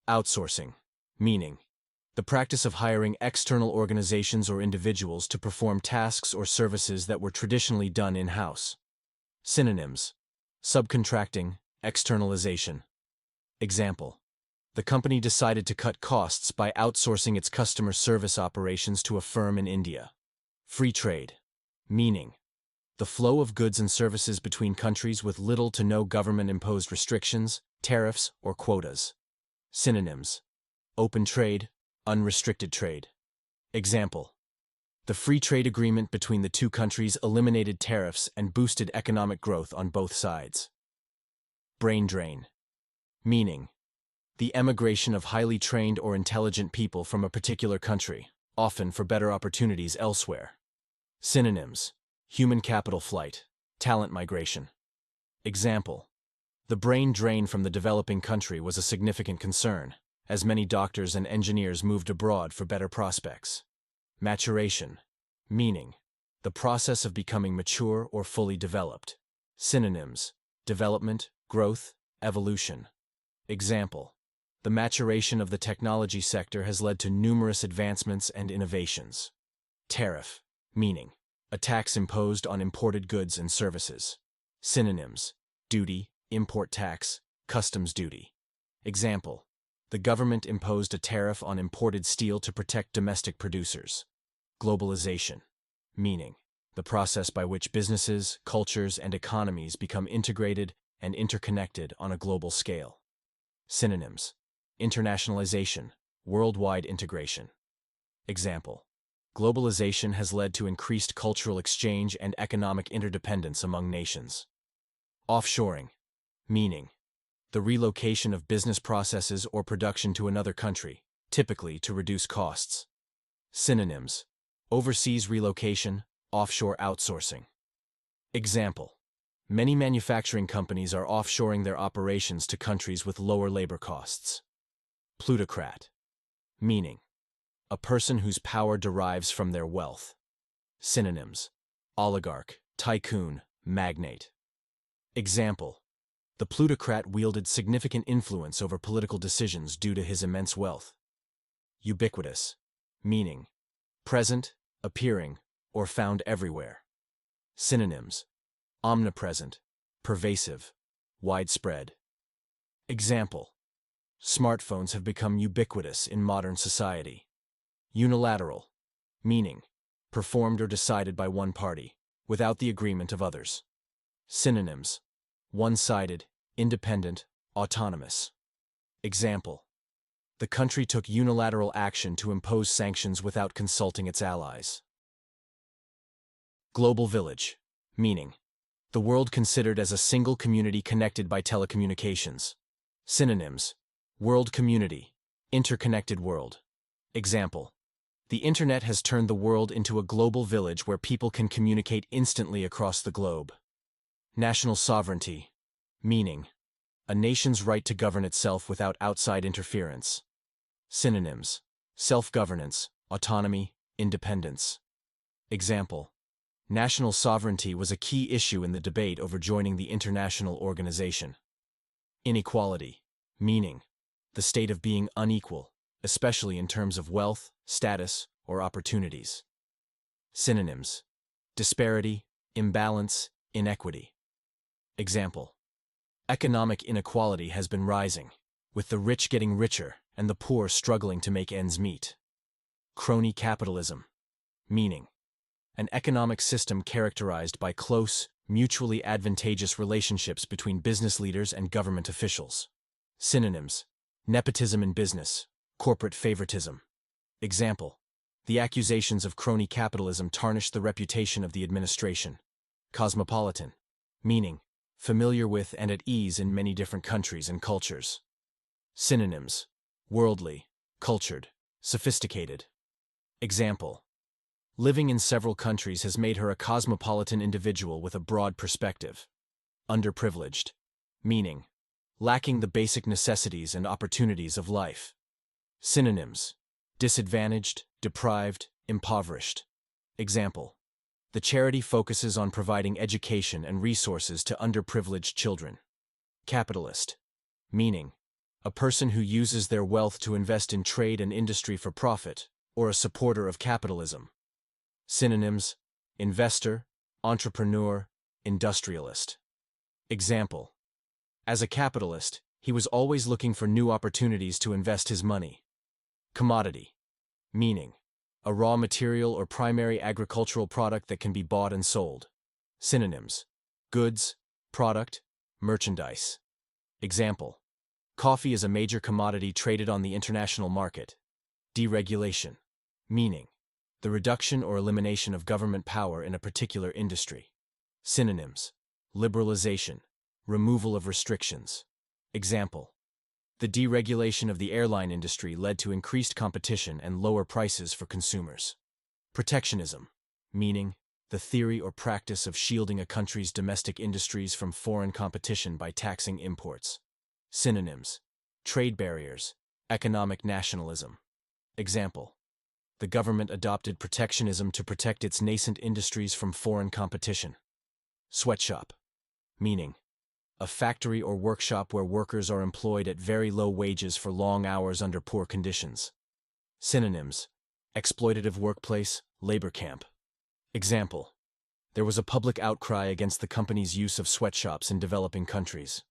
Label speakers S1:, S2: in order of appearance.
S1: Outsourcing. Meaning: the practice of hiring external organizations or individuals to perform tasks or services that were traditionally done in-house. Synonyms: subcontracting, externalization. Example: the company decided to cut costs by outsourcing its customer service operations to a firm in India. Free trade. Meaning: the flow of goods and services between countries with little to no government-imposed restrictions, tariffs, or quotas. Synonyms: open trade, unrestricted trade. Example: the free trade agreement between the two countries eliminated tariffs and boosted economic growth on both sides. Brain drain. Meaning: the emigration of highly trained or intelligent people from a particular country, often for better opportunities elsewhere. Synonyms: human capital flight, talent migration. Example: the brain drain from the developing country was a significant concern, as many doctors and engineers moved abroad for better prospects. Maturation. Meaning: the process of becoming mature or fully developed. Synonyms: development, growth, evolution. Example: the maturation of the technology sector has led to numerous advancements and innovations. Tariff. Meaning: a tax imposed on imported goods and services. Synonyms: duty, import tax, customs duty. Example: the government imposed a tariff on imported steel to protect domestic producers. Globalization. Meaning: the process by which businesses, cultures, and economies become integrated and interconnected on a global scale. Synonyms: internationalization, worldwide integration. Example: globalization has led to increased cultural exchange and economic interdependence among nations. Offshoring. Meaning: the relocation of business processes or production to another country, typically to reduce costs. Synonyms: overseas relocation, offshore outsourcing. Example: many manufacturing companies are offshoring their operations to countries with lower labor costs. Plutocrat. Meaning: a person whose power derives from their wealth. Synonyms: oligarch, tycoon, magnate. Example: the plutocrat wielded significant influence over political decisions due to his immense wealth. Ubiquitous. Meaning: present, appearing, or found everywhere. Synonyms: omnipresent, pervasive, widespread. Example: smartphones have become ubiquitous in modern society. Unilateral. Meaning: performed or decided by one party, without the agreement of others. Synonyms: one-sided, independent, autonomous. Example: the country took unilateral action to impose sanctions without consulting its allies. Global village. Meaning: the world considered as a single community connected by telecommunications. Synonyms: world community, interconnected world. Example: the internet has turned the world into a global village where people can communicate instantly across the globe. National sovereignty. Meaning: a nation's right to govern itself without outside interference. Synonyms: self-governance, autonomy, independence. Example: national sovereignty was a key issue in the debate over joining the international organization. Inequality. Meaning: the state of being unequal, especially in terms of wealth, status, or opportunities. Synonyms: disparity, imbalance, inequity. Example: economic inequality has been rising, with the rich getting richer and the poor struggling to make ends meet. Crony capitalism. Meaning: an economic system characterized by close, mutually advantageous relationships between business leaders and government officials. Synonyms: nepotism in business, corporate favoritism. Example: the accusations of crony capitalism tarnished the reputation of the administration. Cosmopolitan. Meaning: familiar with and at ease in many different countries and cultures. Synonyms: worldly, cultured, sophisticated. Example: living in several countries has made her a cosmopolitan individual with a broad perspective. Underprivileged. Meaning: lacking the basic necessities and opportunities of life. Synonyms: disadvantaged, deprived, impoverished. Example: the charity focuses on providing education and resources to underprivileged children. Capitalist. Meaning: a person who uses their wealth to invest in trade and industry for profit, or a supporter of capitalism. Synonyms: investor, entrepreneur, industrialist. Example: as a capitalist, he was always looking for new opportunities to invest his money. Commodity. Meaning: a raw material or primary agricultural product that can be bought and sold. Synonyms: goods, product, merchandise. Example: coffee is a major commodity traded on the international market. Deregulation. Meaning: the reduction or elimination of government power in a particular industry. Synonyms: liberalization, removal of restrictions. Example: the deregulation of the airline industry led to increased competition and lower prices for consumers. Protectionism. Meaning: the theory or practice of shielding a country's domestic industries from foreign competition by taxing imports. Synonyms: trade barriers, economic nationalism. Example: the government adopted protectionism to protect its nascent industries from foreign competition. Sweatshop. Meaning: a factory or workshop where workers are employed at very low wages for long hours under poor conditions. Synonyms: exploitative workplace, labor camp. Example: there was a public outcry against the company's use of sweatshops in developing countries.